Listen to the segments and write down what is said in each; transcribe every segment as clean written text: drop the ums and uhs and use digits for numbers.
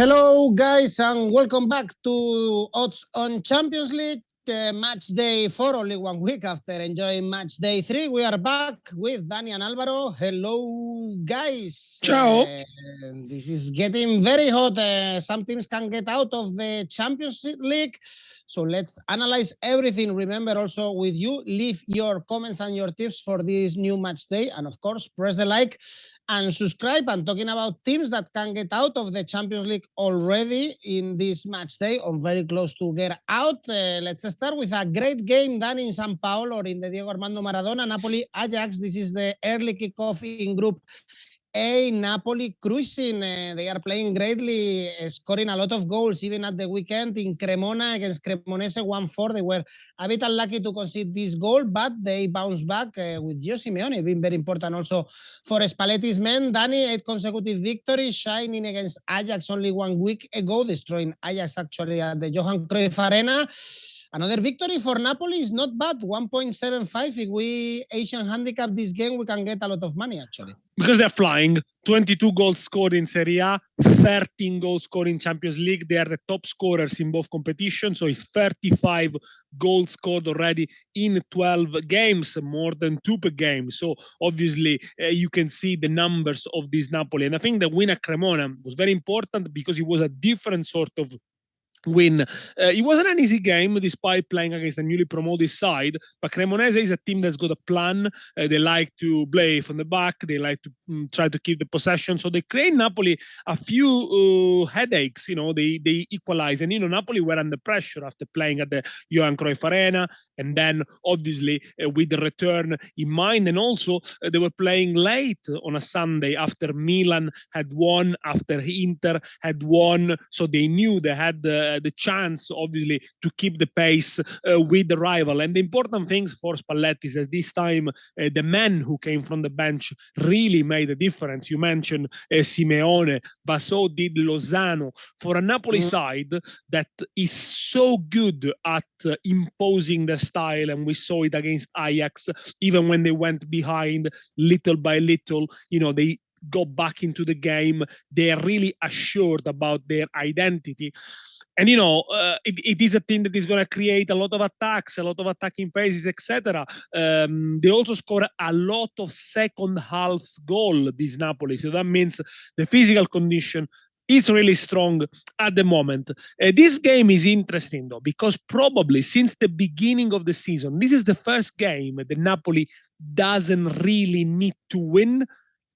Hello, guys, and welcome back to Odds on Champions League. Match day 4, only 1 week after enjoying match day 3. We are back with Dani and Alvaro. Hello, guys. Ciao. This is getting very hot. Some teams can get out of the Champions League. So let's analyze everything. Remember also with you, leave your comments and your tips for this new match day. And of course, press the like and subscribe. And talking about teams that can get out of the Champions League already in this match day or very close to get out. Let's start with a great game done in San Paolo or in the Diego Armando Maradona. Napoli Ajax. This is the early kickoff in Group A. Napoli cruising. They are playing greatly, scoring a lot of goals even at the weekend in Cremona against Cremonese 1-4. They were a bit unlucky to concede this goal, but they bounced back with Gio Simeone being very important also for Spalletti's men. Dani, 8 consecutive victories, shining against Ajax only 1 week ago, destroying Ajax actually at the Johan Cruyff Arena. Another victory for Napoli is not bad, 1.75. If we Asian handicap this game, we can get a lot of money actually. Because they're flying. 22 goals scored in Serie A, 13 goals scored in Champions League. They are the top scorers in both competitions. So it's 35 goals scored already in 12 games, more than 2 per game. So obviously you can see the numbers of this Napoli. And I think the win at Cremona was very important because it was a different sort of win. It wasn't an easy game despite playing against a newly promoted side, but Cremonese is a team that's got a plan. They like to play from the back. They like to try to keep the possession. So they create Napoli a few headaches. They equalize. And, Napoli were under pressure after playing at the Johan Cruyff Arena. And then, obviously, with the return in mind. And also, they were playing late on a Sunday after Milan had won, after Inter had won. So they knew they had the chance, obviously, to keep the pace with the rival. And the important things for Spalletti is that this time the men who came from the bench really made a difference. You mentioned Simeone, but so did Lozano. For a Napoli side that is so good at imposing their style, and we saw it against Ajax, even when they went behind little by little, they go back into the game. They are really assured about their identity. And, it is a team that is going to create a lot of attacks, a lot of attacking phases, etc. They also score a lot of second halves goal, this Napoli. So that means the physical condition is really strong at the moment. This game is interesting, though, because probably since the beginning of the season, this is the first game that Napoli doesn't really need to win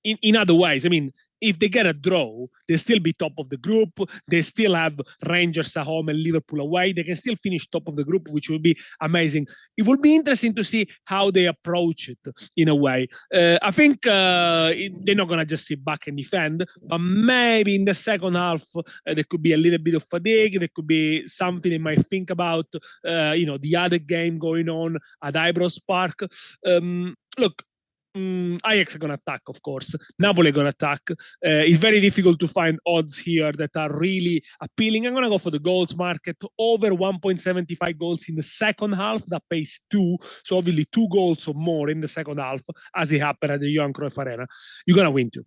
in other ways. I mean, if they get a draw, they still be top of the group. They still have Rangers at home and Liverpool away. They can still finish top of the group, which will be amazing. It will be interesting to see how they approach it in a way. I think they're not going to just sit back and defend, but maybe in the second half, there could be a little bit of fatigue. There could be something they might think about, the other game going on at Ibrox Park. Look, Ajax are going to attack, of course. Napoli are going to attack. It's very difficult to find odds here that are really appealing. I'm going to go for the goals market. Over 1.75 goals in the second half. That pays 2. So obviously 2 goals or more in the second half, as it happened at the Johan Cruyff Arena. You're going to win 2.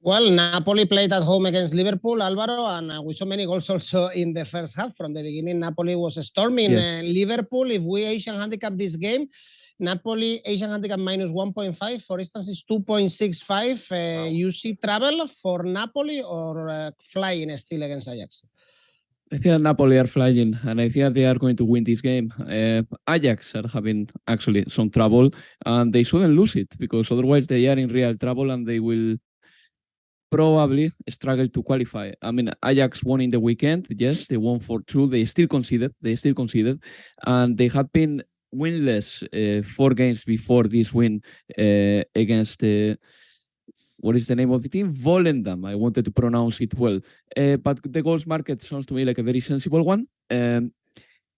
Well, Napoli played at home against Liverpool, Alvaro, and we saw many goals also in the first half. From the beginning, Napoli was storming Liverpool. If we Asian handicap this game, Napoli Asian handicap minus 1.5, for instance, is 2.65. Wow. You see travel for Napoli or flying still against Ajax? I think Napoli are flying, and I think they are going to win this game. Ajax are having actually some trouble, and they shouldn't lose it, because otherwise they are in real trouble and they will probably struggle to qualify. I mean, Ajax won in the weekend. Yes, they won 4-2. They still conceded, and they had been winless 4 games before this win against what is the name of the team? Volendam. I wanted to pronounce it well. But the goals market sounds to me like a very sensible one.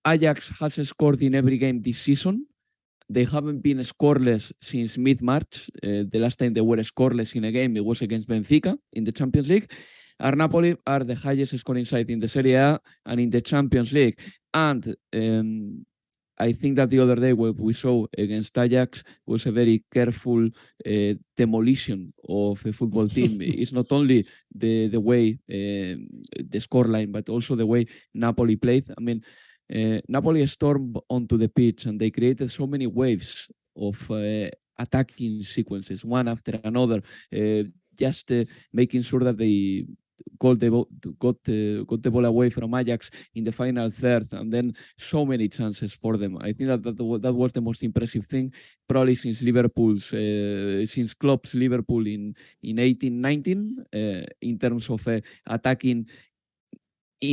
Ajax has scored in every game this season. They haven't been scoreless since mid-March. The last time they were scoreless in a game, it was against Benfica in the Champions League. Napoli are the highest scoring side in the Serie A and in the Champions League. And I think that the other day what we saw against Ajax was a very careful demolition of a football team. It's not only the way the scoreline, but also the way Napoli played. I mean, Napoli stormed onto the pitch and they created so many waves of attacking sequences, one after another, just making sure that they got the ball away from Ajax in the final third, and then so many chances for them. I think that was the most impressive thing, probably since since Klopp's Liverpool in 18-19, in terms of attacking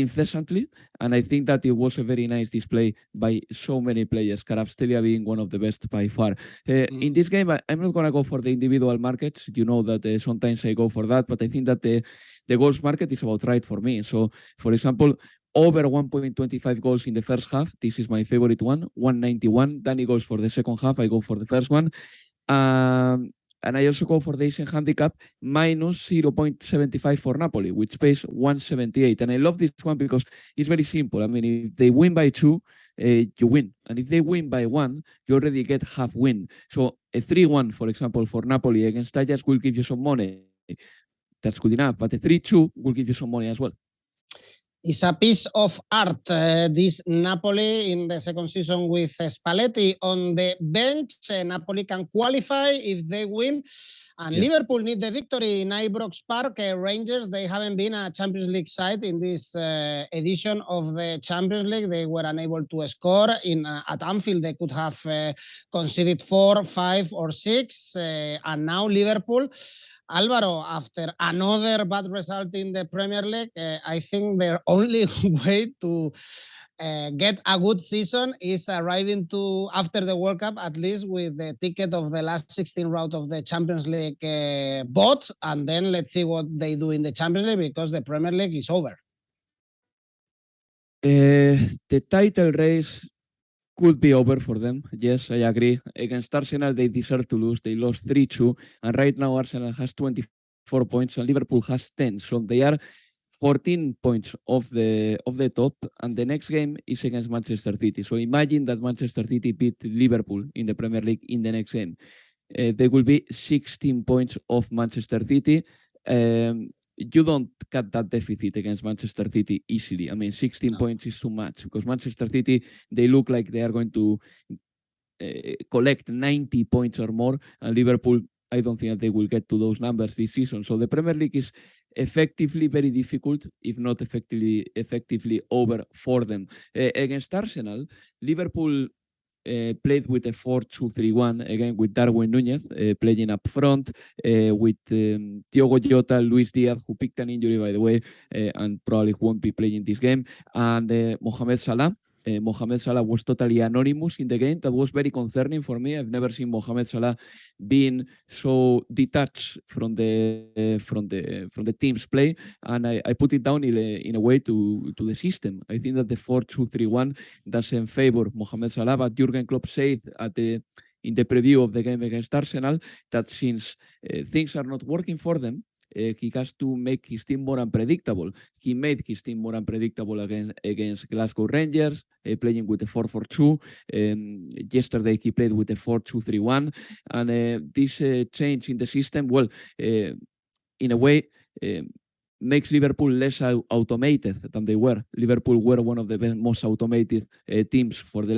incessantly, and I think that it was a very nice display by so many players, Kvaratskhelia being one of the best by far. In this game, I'm not going to go for the individual markets. You know that sometimes I go for that, but I think that the goals market is about right for me. So, for example, over 1.25 goals in the first half. This is my favorite one, 191. Dani goes for the second half. I go for the first one. And I also go for the Asian handicap minus 0.75 for Napoli, which pays 178. And I love this one because it's very simple. I mean, if they win by 2, you win. And if they win by 1, you already get half win. So a 3-1, for example, for Napoli against Ajax will give you some money. That's good enough. But a 3-2 will give you some money as well. It's a piece of art, this Napoli in the second season with Spalletti on the bench. Napoli can qualify if they win. And Liverpool need the victory in Ibrox Park. Rangers, they haven't been a Champions League side in this edition of the Champions League. They were unable to score. At Anfield, they could have conceded 4, 5, or 6. And now Liverpool... Alvaro, after another bad result in the Premier League, I think their only way to get a good season is arriving after the World Cup, at least with the ticket of the last 16 round of the Champions League bought, and then let's see what they do in the Champions League, because the Premier League is over. The title race could be over for them. Yes, I agree. Against Arsenal, they deserve to lose. They lost 3-2, and right now Arsenal has 24 points and Liverpool has 10. So they are 14 points off the top, and the next game is against Manchester City. So imagine that Manchester City beat Liverpool in the Premier League in the next game. They will be 16 points off Manchester City. You don't cut that deficit against Manchester City easily. I mean, 16 points is too much, because Manchester City, they look like they are going to collect 90 points or more, and Liverpool, I don't think that they will get to those numbers this season. So the Premier League is effectively very difficult, if not effectively over for them. Against Arsenal, Liverpool played with a 4-2-3-1, again with Darwin Núñez playing up front, with Diogo Jota, Luis Diaz, who picked an injury, by the way, and probably won't be playing this game, and Mohamed Salah. Mohamed Salah was totally anonymous in the game. That was very concerning for me. I've never seen Mohamed Salah being so detached from the team's play, and I put it down in a way to the system. I think that the 4-2-3-1 doesn't favor Mohamed Salah, but Jurgen Klopp said in the preview of the game against Arsenal that since things are not working for them, he has to make his team more unpredictable. He made his team more unpredictable against Glasgow Rangers, playing with a 4-4-2. Yesterday he played with a 4-2-3-1. And this change in the system, well, in a way, makes Liverpool less automated than they were. Liverpool were one of the most automated teams for in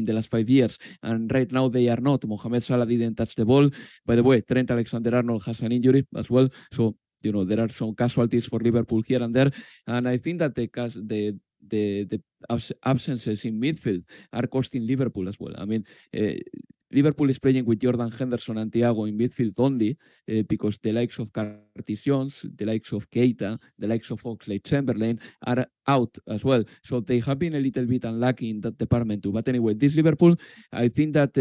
the last 5 years, and right now they are not. Mohamed Salah didn't touch the ball. By the way, Trent Alexander-Arnold has an injury as well, so there are some casualties for Liverpool here and there, and I think that the absences in midfield are costing Liverpool as well. I mean, Liverpool is playing with Jordan Henderson and Thiago in midfield only because the likes of Curtis Jones, the likes of Keita, the likes of Oxlade-Chamberlain are out as well. So they have been a little bit unlucky in that department too. But anyway, this Liverpool, I think that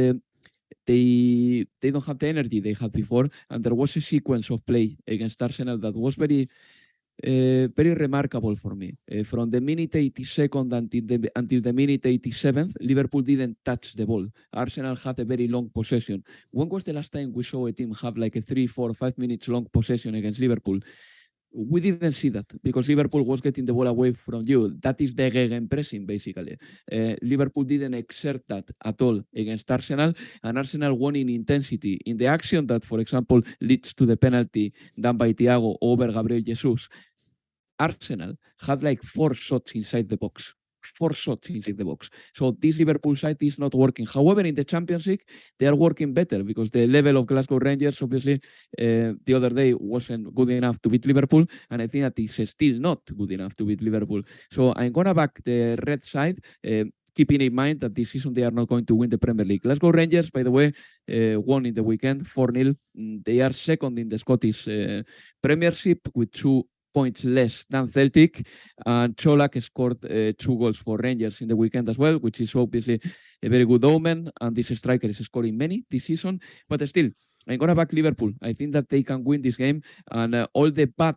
they don't have the energy they had before. And there was a sequence of play against Arsenal that was very remarkable for me. From the minute 82nd until the minute 87th, Liverpool didn't touch the ball. Arsenal had a very long possession. When was the last time we saw a team have like a 3, 4, 5 minutes long possession against Liverpool? we didn't see that because Liverpool was getting the ball away from you. That is the gegenpressing, basically. Liverpool didn't exert that at all against Arsenal, and Arsenal won in intensity. In the action that, for example, leads to the penalty done by Thiago over Gabriel Jesus, Arsenal had like 4 shots inside the box. 4 shots inside the box. So this Liverpool side is not working. However, in the Champions League, they are working better because the level of Glasgow Rangers, obviously, the other day wasn't good enough to beat Liverpool, and I think that is still not good enough to beat Liverpool. So I'm going to back the red side, keeping in mind that this season they are not going to win the Premier League. Glasgow Rangers, by the way, won in the weekend 4-0. They are second in the Scottish Premiership with 2 points less than Celtic, and Cholak scored 2 goals for Rangers in the weekend as well, which is obviously a very good omen, and this striker is scoring many this season. But still, I'm going to back Liverpool. I think that they can win this game, and all the bad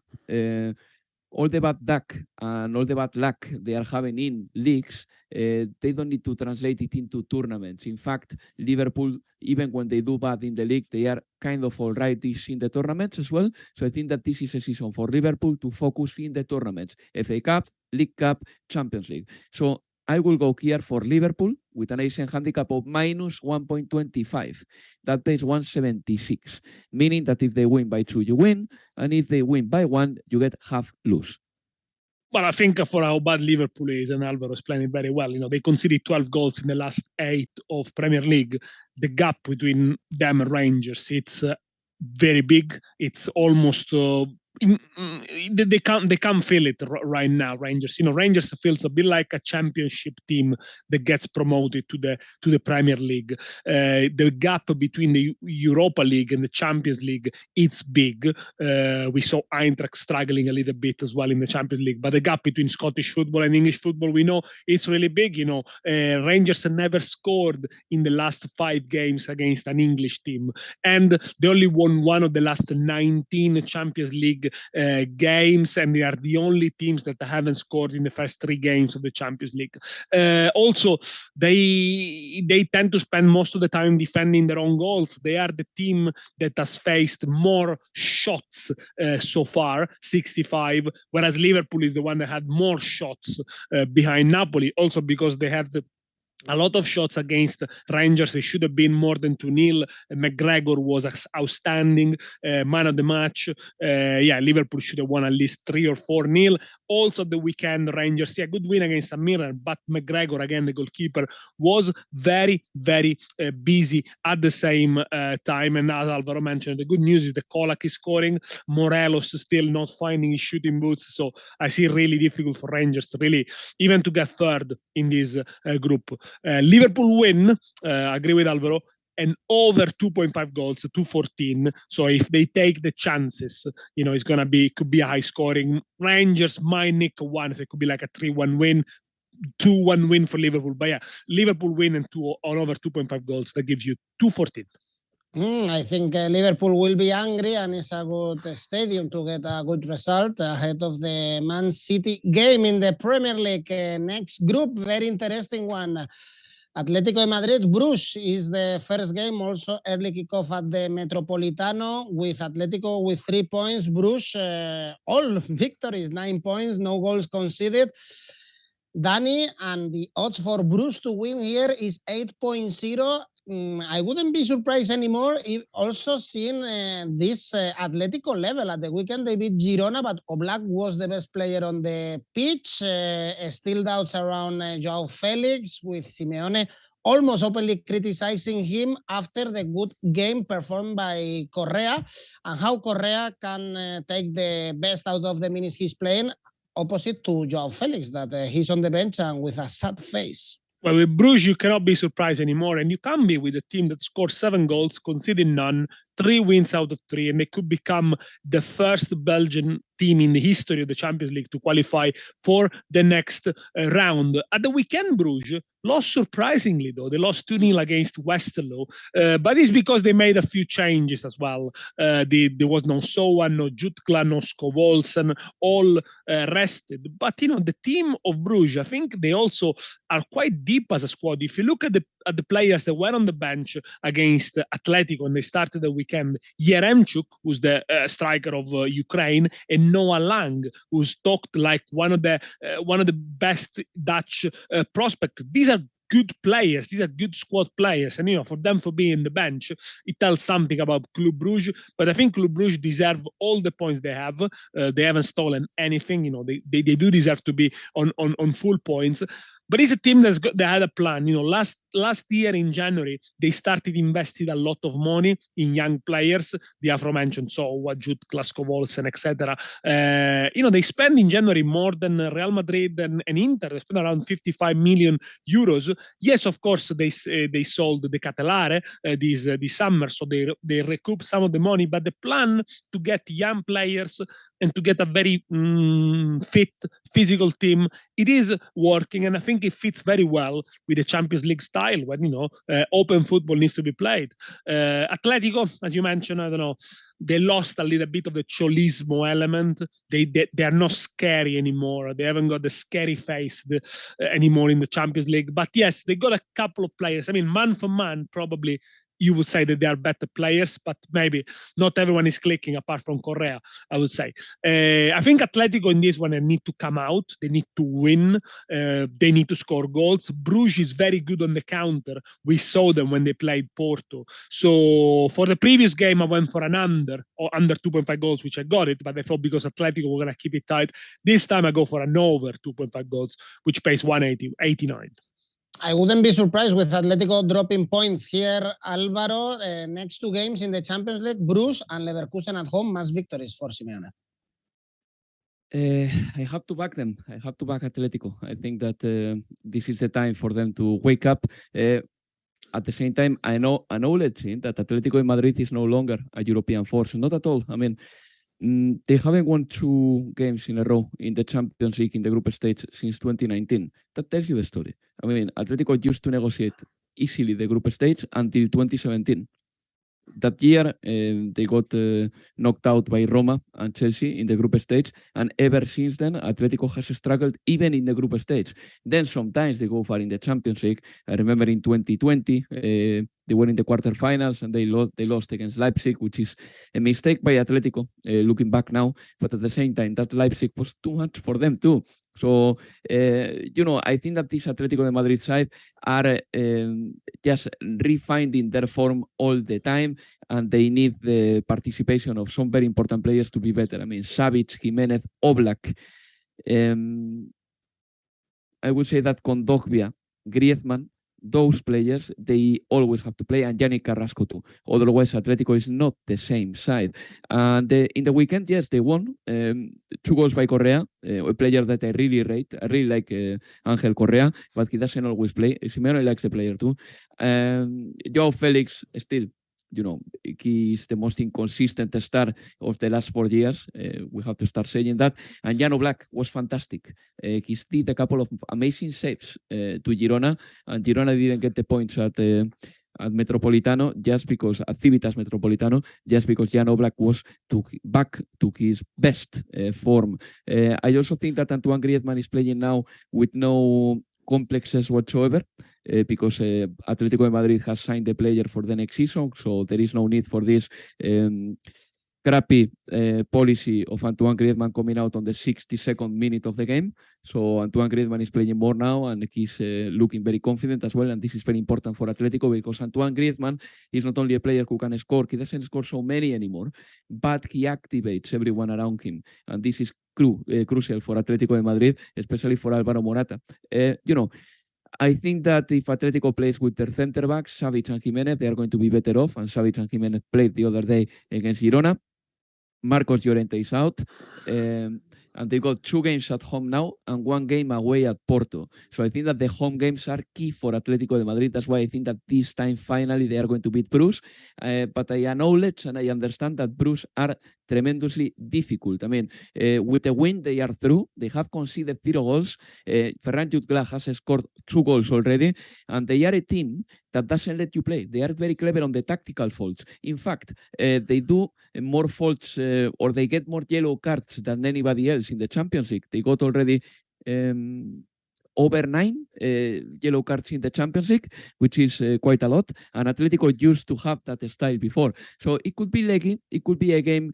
luck and all the bad luck they are having in leagues, they don't need to translate it into tournaments. In fact, Liverpool, even when they do bad in the league, they are kind of all right in the tournaments as well. So I think that this is a season for Liverpool to focus in the tournaments: FA Cup, League Cup, Champions League. So I will go here for Liverpool with an Asian handicap of minus 1.25. That pays 176, meaning that if they win by 2, you win, and if they win by 1, you get half lose. Well, I think for how bad Liverpool is, and Alvaro is playing very well, they conceded 12 goals in the last 8 of Premier League. The gap between them and Rangers, it's very big. It's almost they can't feel it right now. Rangers, Rangers feels a bit like a championship team that gets promoted to the Premier League. The gap between the Europa League and the Champions League, it's big. We saw Eintracht struggling a little bit as well in the Champions League, but the gap between Scottish football and English football, we know it's really big. Rangers have never scored in the last 5 games against an English team, and they only won one of the last 19 Champions League games, and they are the only teams that haven't scored in the first 3 games of the Champions League. Also, they tend to spend most of the time defending their own goals. They are the team that has faced more shots so far, 65, whereas Liverpool is the one that had more shots behind Napoli, also because they had a lot of shots against Rangers. It should have been more than 2-0. McGregor was outstanding, man of the match. Liverpool should have won at least 3 or 4-0. Also, the weekend, Rangers, good win against Mirror, but McGregor, again, the goalkeeper, was very, very busy at the same time. And as Alvaro mentioned, the good news is the Colac is scoring. Morelos is still not finding his shooting boots. So I see it really difficult for Rangers, really, even to get third in this group. Liverpool win, agree with Alvaro, and over 2.5 goals, 214. So if they take the chances, it's gonna could be a high scoring. Rangers might nick 1, so it could be like a 3-1 win, 2-1 win for Liverpool. But Liverpool win and 2 on over 2.5 goals, that gives you 214. I think Liverpool will be angry, and it's a good stadium to get a good result ahead of the Man City game in the Premier League. Next group, very interesting one. Atletico Madrid, Brugge is the first game, also early kickoff at the Metropolitano, with Atletico with 3 points. Brugge, all victories, 9 points, no goals conceded. Dani, and the odds for Brugge to win here is 8.0. I wouldn't be surprised anymore if also seeing this Atletico level. At the weekend they beat Girona, but Oblak was the best player on the pitch. Still doubts around João Felix, with Simeone almost openly criticizing him after the good game performed by Correa, and how Correa can take the best out of the minutes he's playing, opposite to João Felix, that he's on the bench and with a sad face. Well, with Brugge, you cannot be surprised anymore, and you can be with a team that scored 7 goals, conceded none, 3 wins out of 3, and they could become the first Belgian team in the history of the Champions League to qualify for the next round. At the weekend, Brugge lost surprisingly, though. They lost 2-0 against Westerlo, but it's because they made a few changes as well. There was no Soa, no Jutkla, no Skovolsen, all rested. But, the team of Brugge, I think they also are quite deep as a squad. If you look at the at the players that were on the bench against Atletico when they started the weekend, Yeremchuk, who's the striker of Ukraine, and Noah Lang, who's talked like one of the best Dutch prospects. These are good players. These are good squad players, and for them for being in the bench, it tells something about Club Brugge. But I think Club Brugge deserve all the points they have. They haven't stolen anything. They do deserve to be on full points. But it's a team they had a plan. Last year in January, they started investing a lot of money in young players, the aforementioned Jude, Klasko-Volsen, etc. They spend in January more than Real Madrid and Inter. They spend around 55 million euros. Yes, of course, they sold the Catelare this summer, so they recoup some of the money. But the plan to get young players and to get a very fit, physical team, it is working, and I think it fits very well with the Champions League style when open football needs to be played. Atletico, as you mentioned, I don't know, they lost a little bit of the cholismo element. They are not scary anymore. They haven't got the scary face anymore in the Champions League. But yes, they got a couple of players. I mean, man for man, probably you would say that they are better players, but maybe not everyone is clicking apart from Correa, I would say. I think Atletico in this one, they need to come out. They need to win. They need to score goals. Brugge is very good on the counter. We saw them when they played Porto. So for the previous game, I went for an under 2.5 goals, which I got it, but I thought because Atletico were going to keep it tight. This time I go for an over 2.5 goals, which pays 189. I wouldn't be surprised with Atletico dropping points here, Alvaro. Next two games in the Champions League, Brugge and Leverkusen at home, must victories for Simeone. I have to back them. I have to back Atletico. I think that this is the time for them to wake up. At the same time, I know acknowledging that Atletico Madrid is no longer a European force. Not at all. I mean, they haven't won 2 games in a row in the Champions League in the group stage since 2019. That tells you the story. I mean, Atletico used to negotiate easily the group stage until 2017. That year, they got knocked out by Roma and Chelsea in the group stage, and ever since then, Atletico has struggled even in the group stage. Then sometimes they go far in the Champions League. I remember in 2020, they were in the quarterfinals and they lost against Leipzig, which is a mistake by Atletico, looking back now. But at the same time, that Leipzig was too much for them too. So, I think that this Atletico de Madrid side are just refinding their form all the time, and they need the participation of some very important players to be better. I mean, Savic, Jimenez, Oblak. I would say that Kondogbia, Griezmann, those players, they always have to play, and Yannick Carrasco too. Otherwise, Atletico is not the same side. And in the weekend, yes, they won. 2 goals by Correa, a player that I really rate. I really like Angel Correa, but he doesn't always play. Simeone likes the player too. Joao Felix, still, he's the most inconsistent star of the last 4 years. We have to start saying that. And Jan Oblak was fantastic. He did a couple of amazing saves to Girona, and Girona didn't get the points at Metropolitano just because, at Civitas Metropolitano, just because Jan Oblak was back to his best form. I also think that Antoine Griezmann is playing now with no complexes whatsoever, because Atletico de Madrid has signed the player for the next season, so there is no need for this crappy policy of Antoine Griezmann coming out on the 62nd minute of the game. So Antoine Griezmann is playing more now, and he's looking very confident as well, and this is very important for Atletico because Antoine Griezmann is not only a player who can score, he doesn't score so many anymore, but he activates everyone around him, and this is crucial for Atletico de Madrid, especially for Alvaro Morata. I think that if Atletico plays with their center backs, Savic and Jimenez, they are going to be better off, and Savic and Jimenez played the other day against Girona. Marcos Llorente is out, and they got 2 games at home now and 1 game away at Porto. So I think that the home games are key for Atletico de Madrid. That's why I think that this time finally they are going to beat Bruges. But I acknowledge and I understand that Bruges are tremendously difficult. I mean, with the win, they are through. They have conceded 0 goals. Ferran Jutgla has scored 2 goals already, and they are a team that doesn't let you play. They are very clever on the tactical faults. In fact, they do more faults or they get more yellow cards than anybody else in the Champions League. They got already over 9 yellow cards in the Champions League, which is quite a lot. And Atletico used to have that style before. So it could be leggy. It could be a game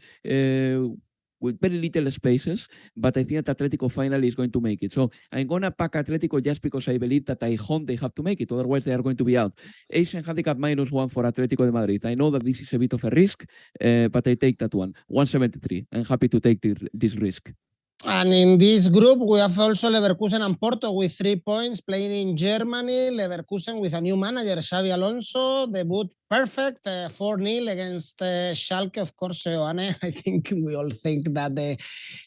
with very little spaces, but I think that Atletico finally is going to make it. So I'm going to pack Atletico just because I believe that I hope they have to make it. Otherwise, they are going to be out. Asian handicap -1 for Atletico de Madrid. I know that this is a bit of a risk, but I take that one. 173. I'm happy to take this risk. And in this group, we have also Leverkusen and Porto with 3 points playing in Germany. Leverkusen with a new manager, Xabi Alonso. Debut perfect, 4-0 against Schalke. Of course, Johanne, I think we all think that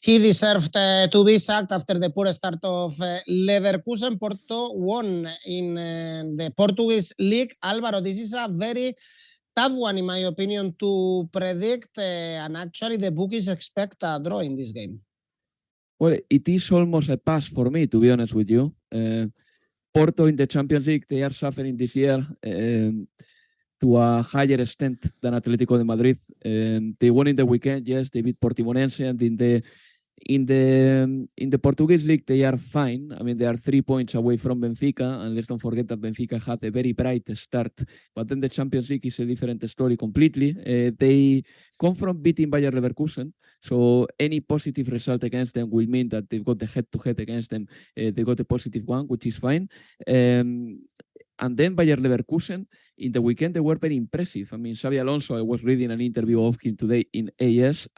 he deserved to be sacked after the poor start of Leverkusen. Porto won in the Portuguese league. Alvaro, this is a very tough one, in my opinion, to predict. And actually, the bookies expect a draw in this game. Well, it is almost a pass for me, to be honest with you. Porto in the Champions League, they are suffering this year to a higher extent than Atletico de Madrid. They won in the weekend, yes, they beat Portimonense, and in the Portuguese league, they are fine. I mean, they are 3 points away from Benfica, and let's don't forget that Benfica had a very bright start. But then the Champions League is a different story completely. They come from beating Bayern Leverkusen, so any positive result against them will mean that they've got the head-to-head against them. They got a positive one, which is fine. And then Bayern Leverkusen, in the weekend, they were very impressive. I mean, Xabi Alonso, I was reading an interview of him today in AS,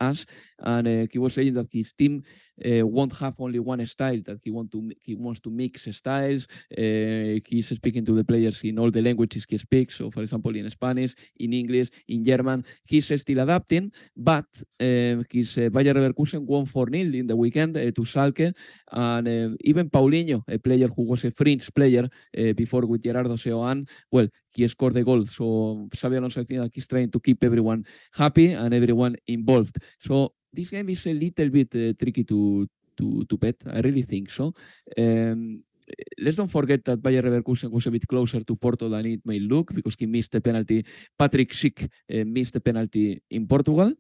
and he was saying that his team won't have only one style, that he wants to mix styles. He's speaking to the players in all the languages he speaks. So, for example, in Spanish, in English, in German. He's still adapting, but his Bayern Leverkusen won 4-0 in the weekend to Schalke. And even Paulinho, a player who was a fringe player before with Gerardo Seoane, well, he scored the goal. So Xabi Alonso, I think that he's trying to keep everyone happy and everyone involved. So this game is a little bit tricky to bet. I really think so. Let's don't forget that Bayer Leverkusen was a bit closer to Porto than it may look, because he missed the penalty. Patrick Schick missed the penalty in Portugal.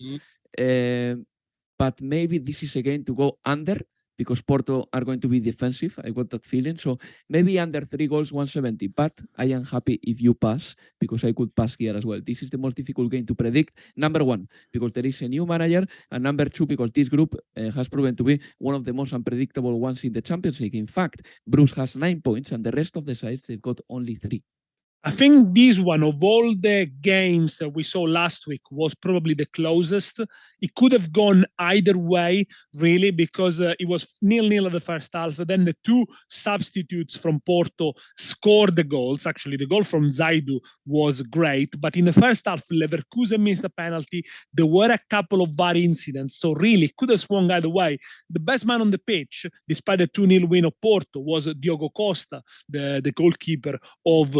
But maybe this is a game to go under, because Porto are going to be defensive. I got that feeling. So maybe under 3 goals, 170. But I am happy if you pass, because I could pass here as well. This is the most difficult game to predict. Number 1, because there is a new manager. And number 2, because this group has proven to be one of the most unpredictable ones in the Champions League. In fact, Brugge has 9 points, and the rest of the sides, they've got only 3. I think this one, of all the games that we saw last week, was probably the closest. It could have gone either way, really, because it was 0-0 at the first half. Then the 2 substitutes from Porto scored the goals. Actually, the goal from Zaidu was great. But in the first half, Leverkusen missed a penalty. There were a couple of VAR incidents. So really, it could have swung either way. The best man on the pitch, despite the 2-0 win of Porto, was Diogo Costa, the goalkeeper of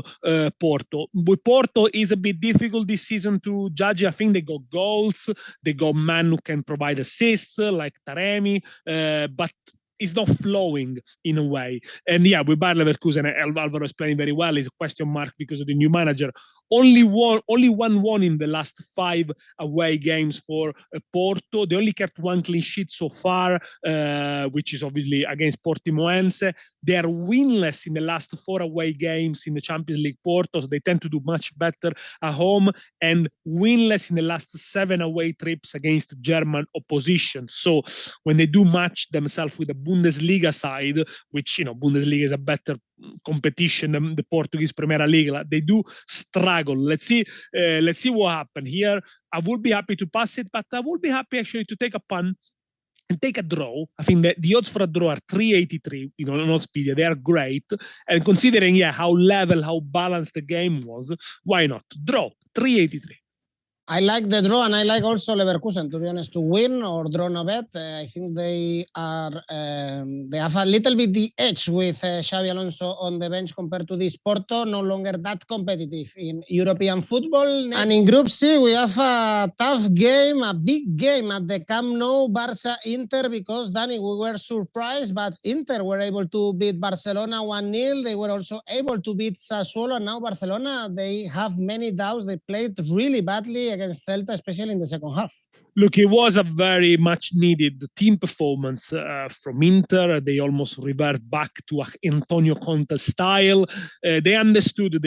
Porto. With Porto, is a bit difficult this season to judge. I think they got goals, they got men who can provide assists like Taremi, but it's not flowing in a way. And yeah, with Bayer Leverkusen, Alvaro is playing very well. Is a question mark because of the new manager. Only one won in the last 5 away games for Porto. They only kept 1 clean sheet so far, which is obviously against Portimonense. They are winless in the last 4 away games in the Champions League. Porto, so they tend to do much better at home, and winless in the last 7 away trips against German opposition. So when they do match themselves with the Bundesliga side, which, you know, Bundesliga is a better competition than the Portuguese Primera Liga, they do struggle. Let's see what happens here. I would be happy to pass it, but I would be happy actually to take a punt and take a draw. I think that the odds for a draw are 383, you know, on Oddspedia. They are great. And considering, how level, how balanced the game was, why not? Draw, 383. I like the draw, and I like also Leverkusen, to be honest, to win or draw no bet. I think they have a little bit the edge with Xabi Alonso on the bench compared to this Porto, no longer that competitive in European football. And in Group C, we have a tough game, a big game at the Camp Nou, Barça-Inter, because, Dani, we were surprised, but Inter were able to beat Barcelona 1-0. They were also able to beat Sassuolo, and now Barcelona, they have many doubts. They played really badly against Celta, especially in the second half. Look, it was a very much needed team performance from Inter. They almost revert back to Antonio Conte style. They understood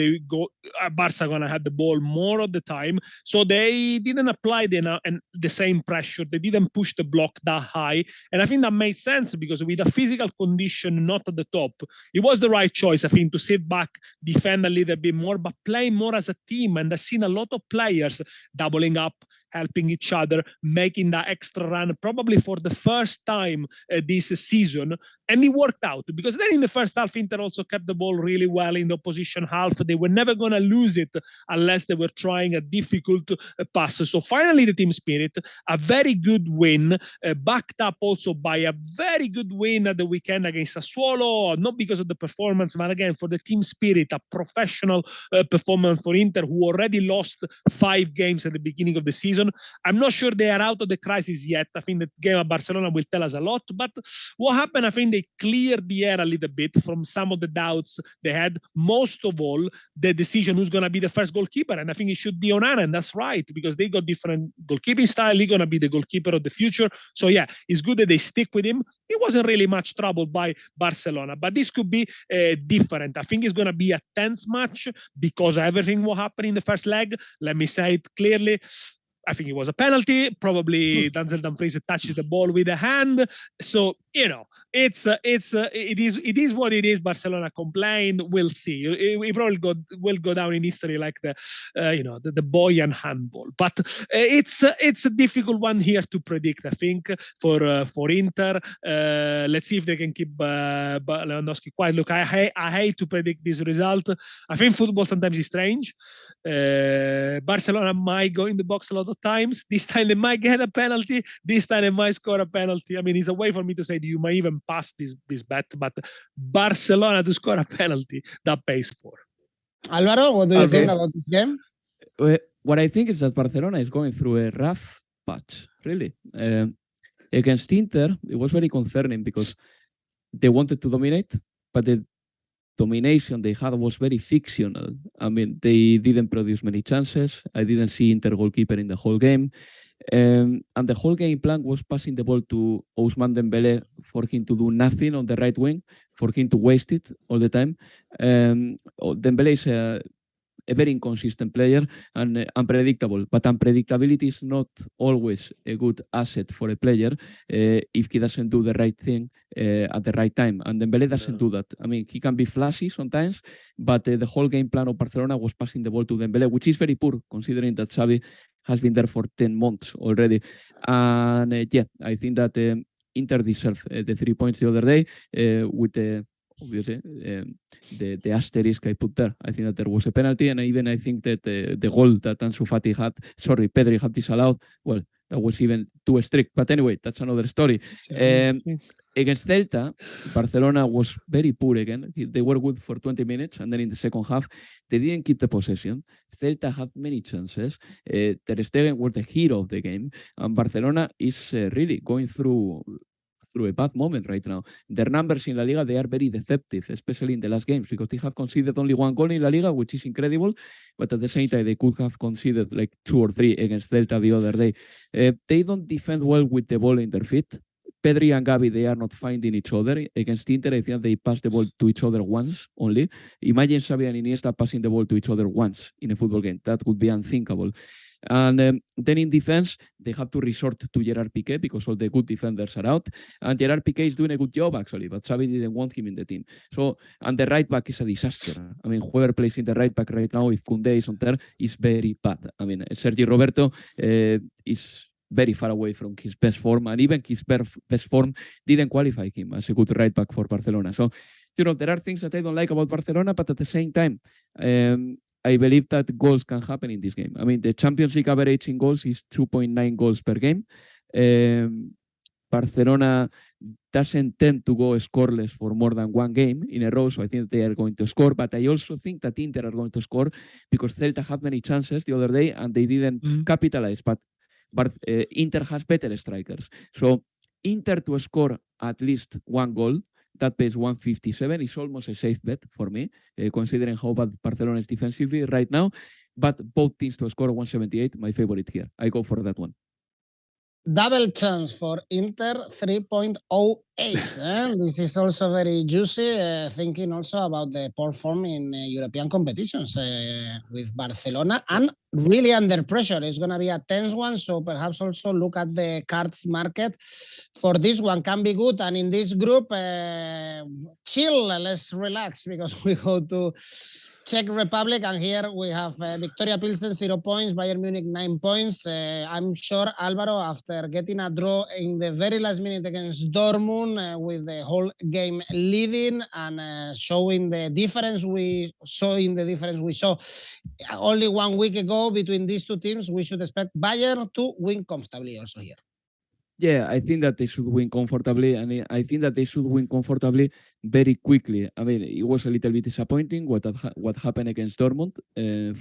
Barca gonna have the ball more of the time, so they didn't apply the same pressure. They didn't push the block that high, and I think that made sense because with a physical condition not at the top, it was the right choice. I think to sit back, defend a little bit more, but play more as a team. And I've seen a lot of players doubling up, helping each other, making that extra run, probably for the first time this season. And it worked out because then in the first half, Inter also kept the ball really well in the opposition half. They were never going to lose it unless they were trying a difficult pass. So finally, the team spirit, a very good win, backed up also by a very good win at the weekend against Sassuolo, not because of the performance, but again, for the team spirit, a professional performance for Inter, who already lost 5 games at the beginning of the season. I'm not sure they are out of the crisis yet. I think the game at Barcelona will tell us a lot. But what happened, I think they cleared the air a little bit from some of the doubts they had. Most of all, the decision who's going to be the first goalkeeper. And I think it should be Onana, and that's right, because they got different goalkeeping style. He's going to be the goalkeeper of the future. So yeah, it's good that they stick with him. He wasn't really much troubled by Barcelona, but this could be different. I think it's going to be a tense match because everything will happen in the first leg. Let me say it clearly. I think it was a penalty. Probably Denzel Dumfries touches the ball with a hand. So, you know, it is what it is. Barcelona complain. We'll see. It probably will go down in history like the Boyan handball. But it's a difficult one here to predict, I think, for Inter. Let's see if they can keep Lewandowski quiet. Look, I hate to predict this result. I think football sometimes is strange. Barcelona might go in the box a lot of times. This time they might get a penalty. This time they might score a penalty. I mean, it's a way for me to say that you might even pass this bet, but Barcelona to score a penalty, that pays for. Alvaro, what do you think about this game? What I think is that Barcelona is going through a rough patch, really. Against Inter, it was very concerning because they wanted to dominate, but the domination they had was very fictional. I mean, they didn't produce many chances. I didn't see Inter goalkeeper in the whole game. And the whole game plan was passing the ball to Ousmane Dembele for him to do nothing on the right wing, for him to waste it all the time. Dembele is a very inconsistent player and unpredictable. But unpredictability is not always a good asset for a player if he doesn't do the right thing at the right time. And Dembele doesn't do that. I mean, he can be flashy sometimes, but the whole game plan of Barcelona was passing the ball to Dembele, which is very poor considering that Xavi has been there for 10 months already. And I think that Inter deserved the 3 points the other day with the obviously the asterisk I put there. I think that there was a penalty, and even I think that the goal that Pedri had disallowed, well, that was even too strict. But anyway, that's another story. Against Celta, Barcelona was very poor again. They were good for 20 minutes, and then in the second half, they didn't keep the possession. Celta had many chances. Ter Stegen was the hero of the game, and Barcelona is really going through a bad moment right now. Their numbers in La Liga, they are very deceptive, especially in the last games, because they have conceded only 1 goal in La Liga, which is incredible, but at the same time, they could have conceded like 2 or 3 against Celta the other day. They don't defend well with the ball in their feet. Pedri and Gavi, they are not finding each other. Against Inter, I think they pass the ball to each other once only. Imagine Xavi and Iniesta passing the ball to each other once in a football game. That would be unthinkable. And then in defense, they have to resort to Gerard Piqué because all the good defenders are out. And Gerard Piqué is doing a good job, actually, but Xavi didn't want him in the team. So, and the right back is a disaster. I mean, whoever plays in the right back right now, if Koundé is on there, is very bad. I mean, Sergi Roberto is very far away from his best form, and even his best form didn't qualify him as a good right back for Barcelona. So, you know, there are things that I don't like about Barcelona, but at the same time, I believe that goals can happen in this game. I mean, the Champions League average in goals is 2.9 goals per game. Barcelona doesn't tend to go scoreless for more than 1 game in a row, so I think they are going to score. But I also think that Inter are going to score because Celta had many chances the other day and they didn't capitalize. But Inter has better strikers. So Inter to score at least 1 goal, that pays 157. Is almost a safe bet for me, considering how bad Barcelona is defensively right now. But both teams to score 178, my favorite here. I go for that one. Double chance for Inter 3.08. This is also very juicy, thinking also about the poor form in European competitions with Barcelona and really under pressure. It's going to be a tense one, so perhaps also look at the cards market for this one. Can be good. And in this group, chill, let's relax because we go to Czech Republic, and here we have Victoria Plzen 0 points, Bayern Munich 9 points. I'm sure Alvaro, after getting a draw in the very last minute against Dortmund with the whole game leading and showing the difference we saw only 1 week ago between these two teams, we should expect Bayern to win comfortably also here. Yeah, I think that they should win comfortably, and I think that they should win comfortably very quickly. I mean, it was a little bit disappointing what happened against Dortmund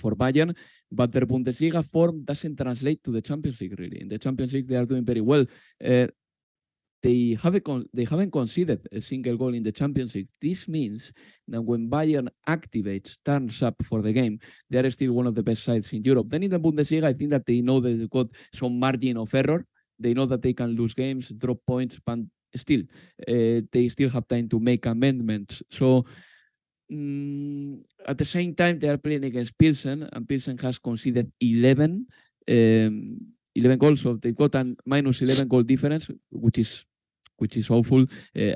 for Bayern, but their Bundesliga form doesn't translate to the Champions League, really. In the Champions League, they are doing very well. They haven't conceded a single goal in the Champions League. This means that when Bayern activates, turns up for the game, they are still one of the best sides in Europe. Then in the Bundesliga, I think that they know that they've got some margin of error. They know that they can lose games, drop points, but still, they still have time to make amendments. So at the same time, they are playing against Pilsen, and Pilsen has conceded 11 goals. So they've got a minus 11 goal difference, which is awful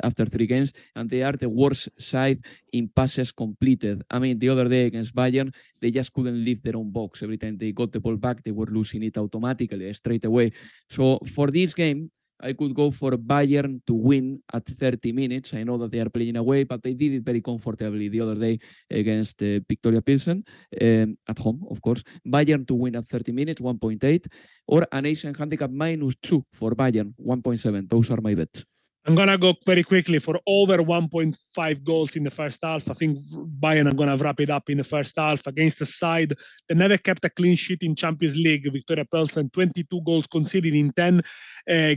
after 3 games, and they are the worst side in passes completed. I mean, the other day against Bayern, they just couldn't leave their own box. Every time they got the ball back, they were losing it automatically, straight away. So for this game, I could go for Bayern to win at 30 minutes. I know that they are playing away, but they did it very comfortably the other day against Victoria Pilsen, at home, of course. Bayern to win at 30 minutes, 1.8, or an Asian handicap -2 for Bayern, 1.7. Those are my bets. I'm going to go very quickly for over 1.5 goals in the first half. I think Bayern are going to wrap it up in the first half against a side that never kept a clean sheet in Champions League. Victoria Plzen, 22 goals conceded in 10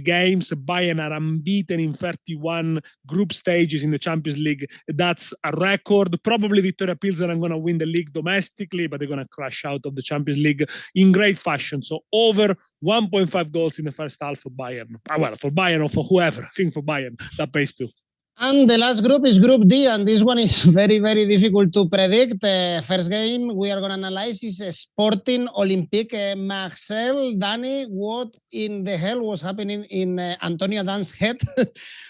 games. Bayern are unbeaten in 31 group stages in the Champions League. That's a record. Probably Victoria Plzen are going to win the league domestically, but they're going to crash out of the Champions League in great fashion. So over 1.5 goals in the first half for Bayern. Well, for Bayern or for whoever. I think for Bayern, that pays too. And the last group is Group D, and this one is very, very difficult to predict. First game we are going to analyze is Sporting Olympique Marseille. Dani, what in the hell was happening in Antonio Dan's head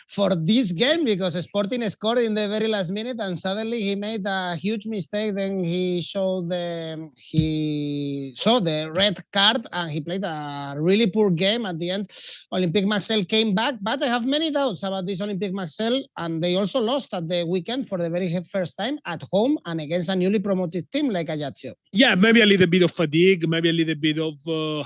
for this game? Because Sporting scored in the very last minute and suddenly he made a huge mistake. Then he saw the red card and he played a really poor game at the end. Olympique Marseille came back, but I have many doubts about this Olympique Marseille. And they also lost at the weekend for the very first time at home and against a newly promoted team like Ajax. Yeah, maybe a little bit of fatigue, maybe a little bit of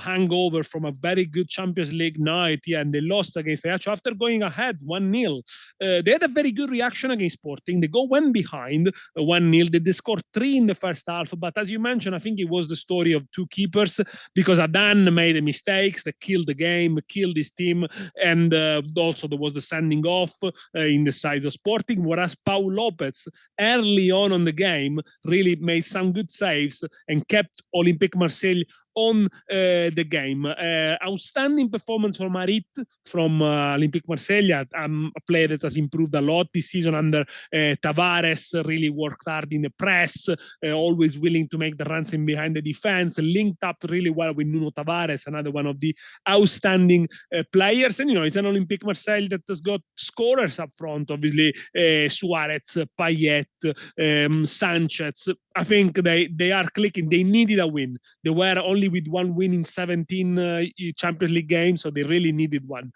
hangover from a very good Champions League night. Yeah, and they lost against Ajax after going ahead 1-0. They had a very good reaction against Sporting. They went behind 1-0. They scored 3 in the first half. But as you mentioned, I think it was the story of 2 keepers because Adan made mistakes that killed the game, killed his team. And also there was the sending off in the sides of Sporting, whereas Paul Lopez early on the game really made some good saves and kept Olympique Marseille on the game. Outstanding performance from Marit from Olympique Marseille, a player that has improved a lot this season under Tavares, really worked hard in the press, always willing to make the runs in behind the defense, linked up really well with Nuno Tavares, another one of the outstanding players. And, you know, it's an Olympique Marseille that has got scorers up front, obviously, Suarez, Payet, Sanchez. I think they are clicking. They needed a win. They were only with 1 win in 17 Champions League games, so they really needed one.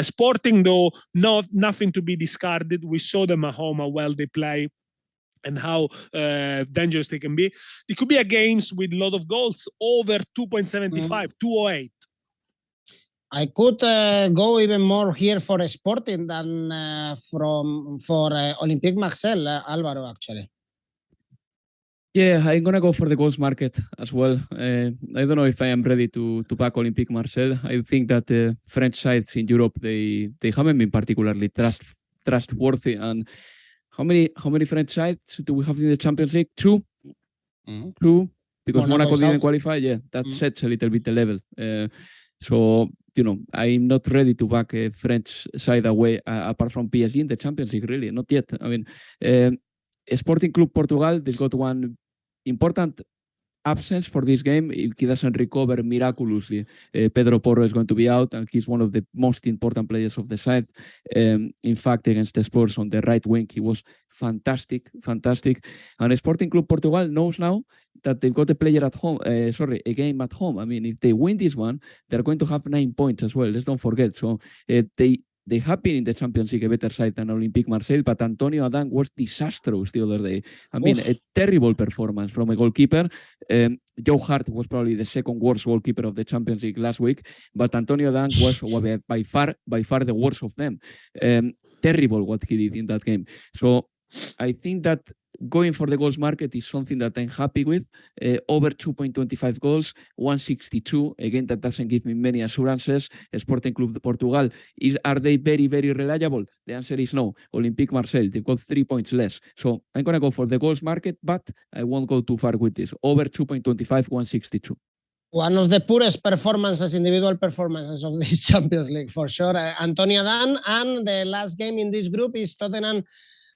Sporting, though, nothing to be discarded. We saw them at home, how well they play and how dangerous they can be. It could be a games with a lot of goals, over 2.75, 208. I could go even more here for Sporting than for Olympique Marseille, Alvaro, actually. Yeah, I'm going to go for the goals market as well. I don't know if I am ready to back Olympique Marseille. I think that the French sides in Europe, they haven't been particularly trustworthy. And how many French sides do we have in the Champions League? 2? Mm-hmm. 2, because Monaco didn't qualify. Yeah, that sets a little bit the level. So, I'm not ready to back a French side away, apart from PSG in the Champions League, really, not yet. I mean, Sporting Club Portugal, they've got one important absence for this game. If he doesn't recover miraculously, Pedro Porro is going to be out, and he's one of the most important players of the side. In fact, against the Spurs on the right wing, he was fantastic. And Sporting Club Portugal knows now that they've got a player at home, a game at home. I mean, if they win this one, they're going to have 9 points as well. Let's don't forget. So they have been in the Champions League a better side than Olympique Marseille, but Antonio Adan was disastrous the other day. I mean, a terrible performance from a goalkeeper. Joe Hart was probably the second worst goalkeeper of the Champions League last week, but Antonio Adan was by far the worst of them. Terrible what he did in that game. So I think that going for the goals market is something that I'm happy with. Over 2.25 goals, 162. Again, that doesn't give me many assurances. Sporting Club de Portugal, are they very, very reliable? The answer is no. Olympique Marseille, they've got 3 points less. So I'm going to go for the goals market, but I won't go too far with this. Over 2.25, 162. One of the poorest individual performances of this Champions League, for sure. Antonio Dan, and the last game in this group is Tottenham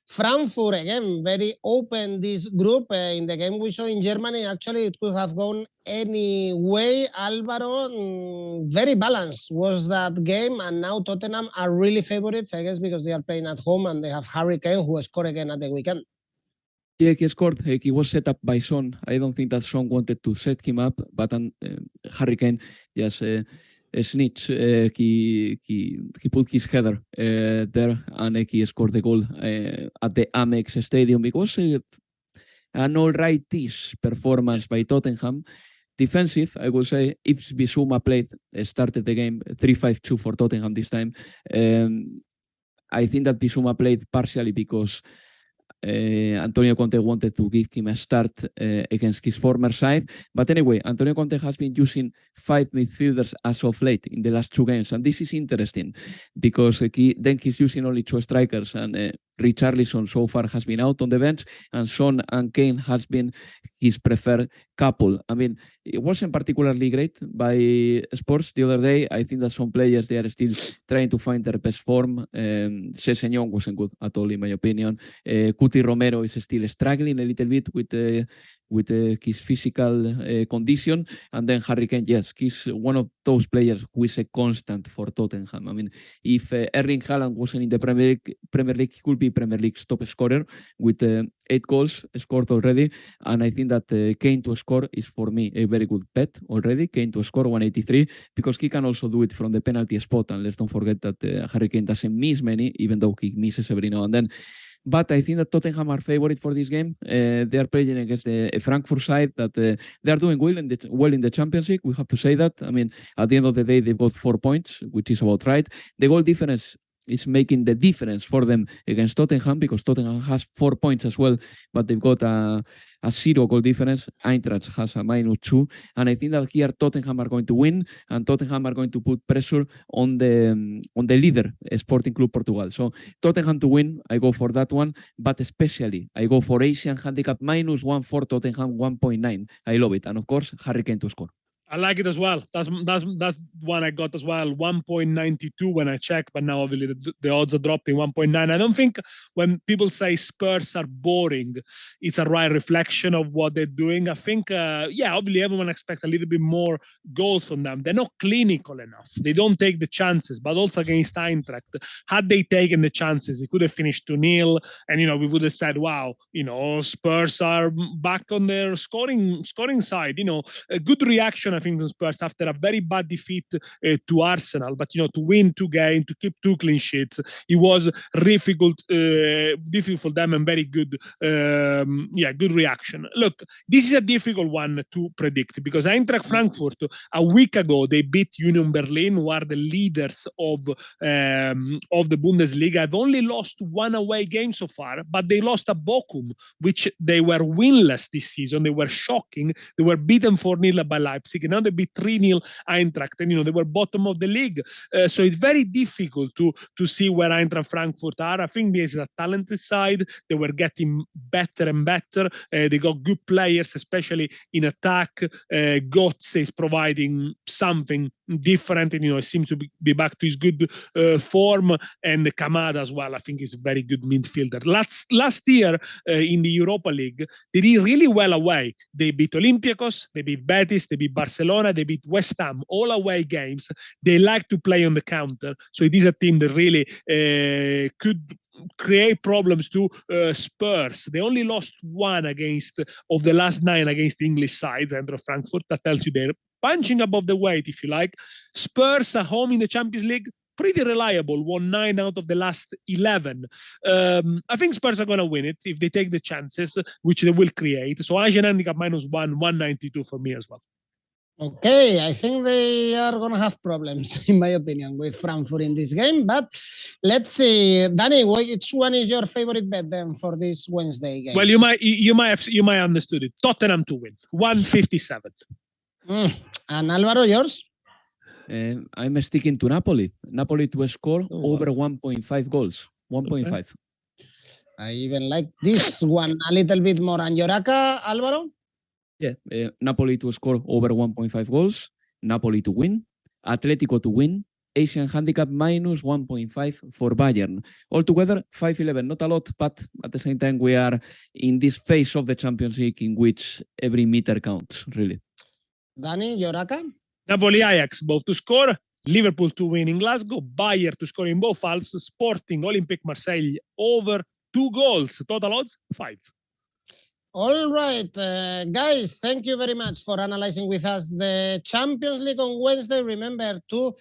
Frankfurt. Again, very open this group. In the game we saw in Germany, actually it could have gone any way. Alvaro, very balanced was that game, and now Tottenham are really favorites, I guess, because they are playing at home and they have Harry Kane, who scored again at the weekend. Yeah, he scored. He was set up by Son. I don't think that Son wanted to set him up, but Harry Kane just snitch. He put his header there, and he scored the goal at the Amex Stadium. It was an all-right-ish performance by Tottenham. Defensive, I would say. If Bissouma started the game 3-5-2 for Tottenham this time. I think that Bissouma played partially because Antonio Conte wanted to give him a start against his former side. But anyway, Antonio Conte has been using 5 midfielders as of late in the last 2 games. And this is interesting because he's using only 2 strikers, and Richarlison so far has been out on the bench, and Son and Kane has been his preferred couple. I mean, it wasn't particularly great by Sports the other day. I think that some players, they are still trying to find their best form. Sessegnon wasn't good at all, in my opinion. Cuti Romero is still struggling a little bit with his physical condition. And then Harry Kane, yes, he's one of those players who is a constant for Tottenham. I mean, if Erling Haaland wasn't in the Premier League, he could be Premier League's top scorer with 8 goals scored already. And I think that Kane to score is, for me, a very good bet already. Kane to score 183, because he can also do it from the penalty spot. And let's don't forget that Harry Kane doesn't miss many, even though he misses every now and then. But I think that Tottenham are favorite for this game. They are playing against a Frankfurt side that they are doing well in the Champions League. We have to say that. I mean, at the end of the day, they've got 4 points, which is about right. The goal difference is making the difference for them against Tottenham, because Tottenham has 4 points as well, but they've got a 0 goal difference. Eintracht has a -2, and I think that here Tottenham are going to win, and Tottenham are going to put pressure on the leader, Sporting Club Portugal. So Tottenham to win, I go for that one, but especially I go for Asian handicap -1 for Tottenham 1.9. I love it, and of course Harry Kane to score. I like it as well. That's one I got as well. 1.92 when I check, but now obviously the odds are dropping 1.9. I don't think when people say Spurs are boring, it's a right reflection of what they're doing. I think, obviously everyone expects a little bit more goals from them. They're not clinical enough. They don't take the chances, but also against Eintracht, had they taken the chances, it could have finished 2-0. And, we would have said, wow, Spurs are back on their scoring side. A good reaction, I think, from Spurs after a very bad defeat to Arsenal. But, to win 2 games, to keep 2 clean sheets, it was difficult for them, and very good, good reaction. Look, this is a difficult one to predict, because Eintracht Frankfurt, a week ago, they beat Union Berlin, who are the leaders of the Bundesliga. Have only lost 1 away game so far, but they lost at Bochum, which they were winless this season. They were shocking. They were beaten 4-0 by Leipzig. Now they beat 3-0 Eintracht, and they were bottom of the league. So it's very difficult to see where Eintracht Frankfurt are. I think this is a talented side. They were getting better and better. They got good players, especially in attack. Götze is providing something different, and it seems to be back to his good form. And Kamada as well, I think, is a very good midfielder. Last year in the Europa League, they did really well away. They beat Olympiacos, they beat Betis, they beat Barcelona, they beat West Ham, all away games. They like to play on the counter. So it is a team that really could create problems to Spurs. They only lost one of the last 9 against English sides, Eintracht Frankfurt. That tells you they're punching above the weight, if you like. Spurs at home in the Champions League, pretty reliable, won 9 out of the last 11. I think Spurs are going to win it if they take the chances, which they will create. So Asian handicap -1, 192 for me as well. Okay, I think they are going to have problems, in my opinion, with Frankfurt in this game. But let's see. Dani, which one is your favorite bet then for this Wednesday game? Well, you might have understood it. Tottenham to win, 157. And Alvaro, yours? I'm sticking to Napoli. Napoli to score over 1.5 goals. 1.5. Okay. I even like this one a little bit more. And your ACCA, Alvaro? Yeah, Napoli to score over 1.5 goals. Napoli to win. Atletico to win. Asian handicap -1.5 for Bayern. Altogether, 5-11. Not a lot, but at the same time, we are in this phase of the Champions League in which every meter counts, really. Dani, your ACCA? Napoli Ajax, both to score. Liverpool to win in Glasgow. Bayern to score in both halves. Sporting Olympique Marseille over 2 goals. Total odds 5. All right, guys, thank you very much for analyzing with us the Champions League on Wednesday. Remember to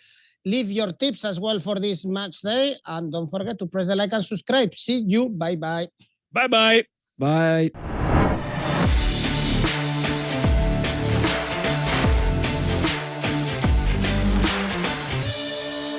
leave your tips as well for this match day. And don't forget to press the like and subscribe. See you. Bye-bye. Bye-bye. Bye.